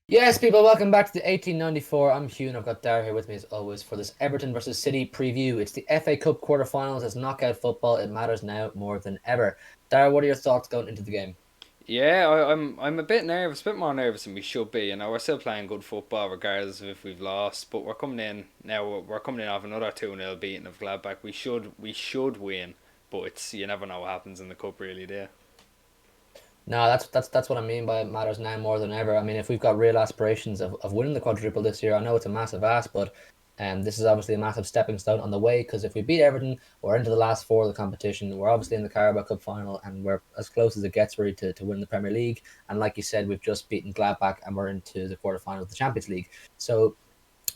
Yes, people, welcome back to the 1894. I'm Hugh and I've got Dara here with me as always for this Everton versus City preview. It's the FA Cup quarterfinals. It's knockout football. It matters now more than ever. Dara, what are your thoughts going into the game? Yeah, I'm a bit nervous, a bit more nervous than we should be. We're still playing good football regardless of if we've lost. But we're coming in now. We're coming in off another 2-0 beating of Gladbach. We should win, but it's you never know what happens in the cup really. There. No, that's what I mean by it matters now more than ever. I mean, if we've got real aspirations of winning the quadruple this year, I know it's a massive ask, but this is obviously a massive stepping stone on the way because if we beat Everton, we're into the last four of the competition. We're obviously in the Carabao Cup final and we're as close as it gets really to win the Premier League. And like you said, we've just beaten Gladbach and we're into the quarterfinals of the Champions League. So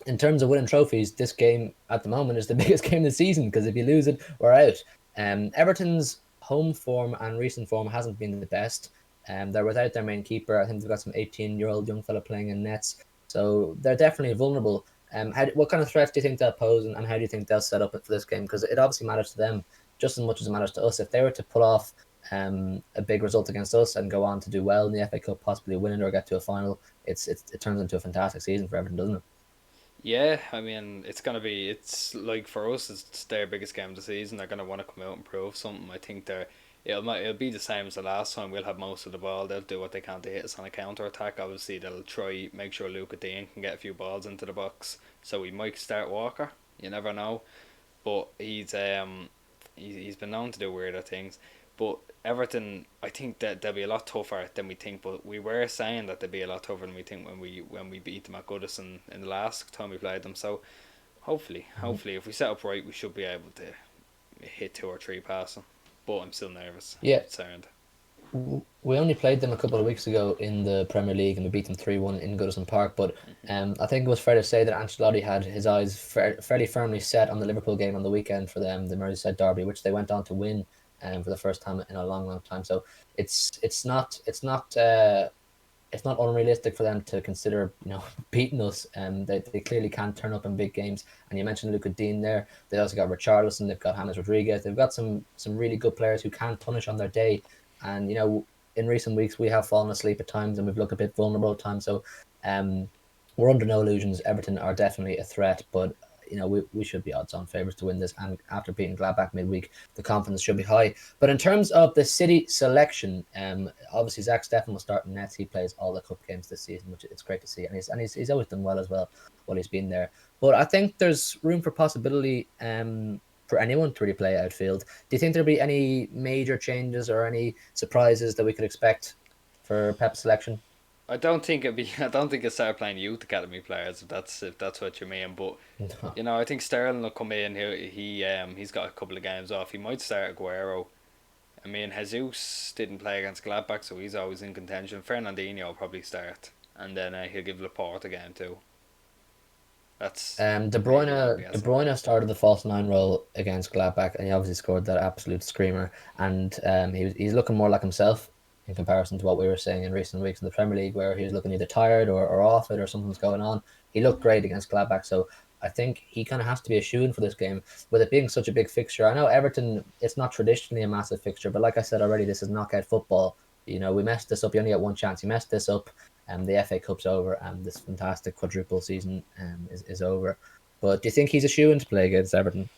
in terms of winning trophies, this game at the moment is the biggest game of the season because if you lose it, we're out. Everton's home form and recent form hasn't been the best. They're without their main keeper. I think they've got some 18-year-old young fella playing in nets, so they're definitely vulnerable. What kind of threats do you think they'll pose, and how do you think they'll set up it for this game? Because it obviously matters to them just as much as it matters to us. If they were to pull off a big result against us and go on to do well in the FA Cup, possibly win it or get to a final, it turns into a fantastic season for Everton, doesn't it? Yeah, I mean it's gonna be. It's like for us, it's their biggest game of the season. They're gonna want to come out and prove something. I think they're. It'll be the same as the last time. We'll have most of the ball. They'll do what they can to hit us on a counter attack. Obviously, they'll try make sure Luca Dean can get a few balls into the box. So we might start Walker. You never know. But he's been known to do weirder things. But Everton, I think that they'll be a lot tougher than we think. But we were saying that they'd be a lot tougher than we think when we beat them at Goodison in the last time we played them. So hopefully, if we set up right, we should be able to hit two or three past them. But I'm still nervous and Yeah, concerned. we only played them a couple of weeks ago in the Premier League and we beat them 3-1 in Goodison Park. But I think it was fair to say that Ancelotti had his eyes fairly firmly set on the Liverpool game on the weekend for them, the Merseyside derby, which they went on to win for the first time in a long, long time. So it's not unrealistic for them to consider, beating us. They clearly can turn up in big games. And you mentioned Luca Dean there. They also got Richarlison. They've got James Rodriguez. They've got some really good players who can punish on their day. And in recent weeks we have fallen asleep at times and we've looked a bit vulnerable at times. So um, we're under no illusions. Everton are definitely a threat, but we should be odds-on favourites to win this. And after beating Gladbach midweek, the confidence should be high. But in terms of the City selection, obviously Zach Steffen will start in nets. He plays all the cup games this season, which it's great to see, and he's always done well as well while he's been there. But I think there's room for possibility for anyone to really play outfield. Do you think there'll be any major changes or any surprises that we could expect for Pep's selection? I don't think it'd be. I don't think he'll start playing youth academy players if that's what you mean. But No. I think Sterling will come in. He's got a couple of games off. He might start Aguero. I mean, Jesus didn't play against Gladbach, so he's always in contention. Fernandinho will probably start, and then he'll give Laporte a game too. De For me, that'll Bruyne, be a De select. Bruyne started the false nine role against Gladbach, and he obviously scored that absolute screamer. And he's looking more like himself in comparison to what we were saying in recent weeks in the Premier League, where he was looking either tired or off it or something's going on. He looked great against Gladbach, so I think he kind of has to be a shoe-in for this game, with it being such a big fixture. I know Everton, it's not traditionally a massive fixture, but like I said already, this is knockout football. We messed this up. You only get one chance. You messed this up, the FA Cup's over and this fantastic quadruple season is over. But do you think he's a shoe in to play against Everton?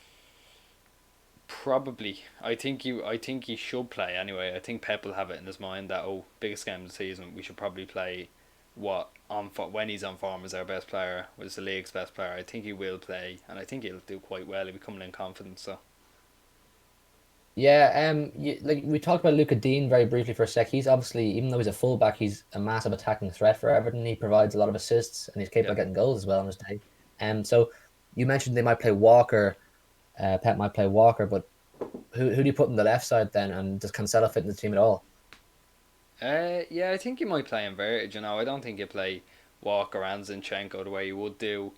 Probably, I think he should play anyway. I think Pep will have it in his mind that biggest game of the season, we should probably play when he's on form as our best player, was the league's best player. I think he will play, and I think he'll do quite well. He'll be coming in confident. So Yeah, like we talked about Luca Dean very briefly for a sec. He's obviously, even though he's a fullback, he's a massive attacking threat for Everton. He provides a lot of assists and he's capable yeah. of getting goals as well on his day. So you mentioned they might play Walker. Pep might play Walker, but who do you put in the left side then? And does Cancelo fit in the team at all? Yeah, I think he might play inverted. I don't think he'll play Walker and Zinchenko the way he would do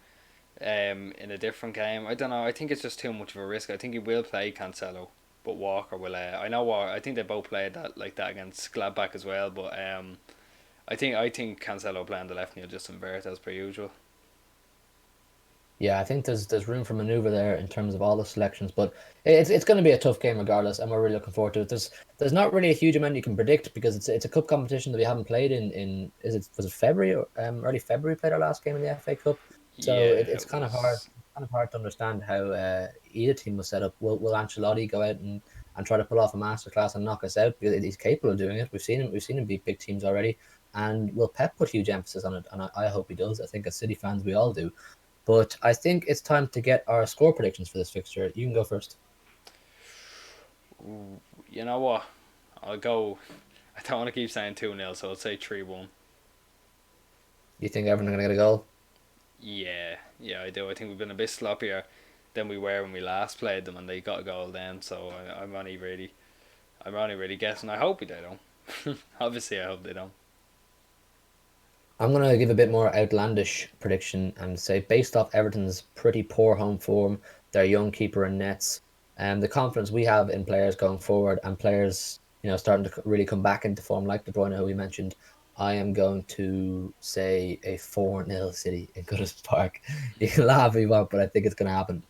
in a different game. I don't know. I think it's just too much of a risk. I think he will play Cancelo, but Walker will. I know Walker. I think they both played that like that against Gladbach as well. But I think Cancelo playing the left and he'll just invert as per usual. Yeah, I think there's room for maneuver there in terms of all the selections, but it's going to be a tough game regardless, and we're really looking forward to it. There's not really a huge amount you can predict because it's a cup competition that we haven't played in is it was it February or early February we played our last game in the FA Cup, so Yeah, it's it was. kind of hard to understand how either team was set up. Will Ancelotti go out and try to pull off a masterclass and knock us out because he's capable of doing it? We've seen him beat big teams already, and will Pep put huge emphasis on it? And I hope he does. I think as City fans we all do. But I think it's time to get our score predictions for this fixture. You can go first. You know what? I'll go. I don't want to keep saying 2-0, so I'll say 3-1. You think everyone's going to get a goal? Yeah, yeah, I do. I think we've been a bit sloppier than we were when we last played them, and they got a goal then. So I'm only really guessing. I hope they don't. Obviously, I hope they don't. I'm going to give a bit more outlandish prediction and say, based off Everton's pretty poor home form, their young keeper and nets, and the confidence we have in players going forward, and players, starting to really come back into form, like De Bruyne, who we mentioned, I am going to say a 4-0 City in Goodison Park. You can laugh if you want, but I think it's going to happen.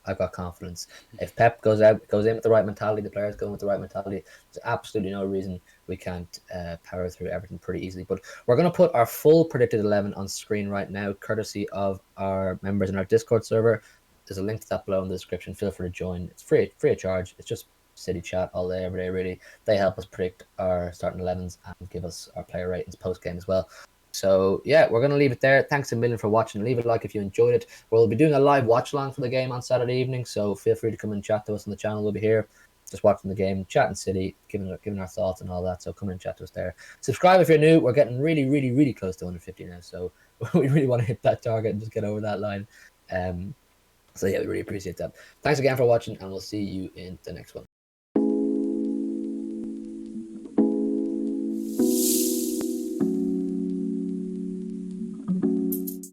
I've got confidence. If Pep goes in with the right mentality, the players go in with the right mentality, there's absolutely no reason we can't power through Everton pretty easily. But we're going to put our full predicted 11 on screen right now, courtesy of our members in our Discord server. There's a link to that below in the description. Feel free to join. It's free of charge. It's just City chat all day, every day, really. They help us predict our starting 11s and give us our player ratings post game as well. So, yeah, we're going to leave it there. Thanks a million for watching. Leave a like if you enjoyed it. We'll be doing a live watch along for the game on Saturday evening. So, feel free to come and chat to us on the channel. We'll be here just watching the game, chatting City, giving our thoughts and all that. So come and chat to us there. Subscribe if you're new. We're getting really, really, really close to 150 now. So we really want to hit that target and just get over that line. So yeah, we really appreciate that. Thanks again for watching, and we'll see you in the next one.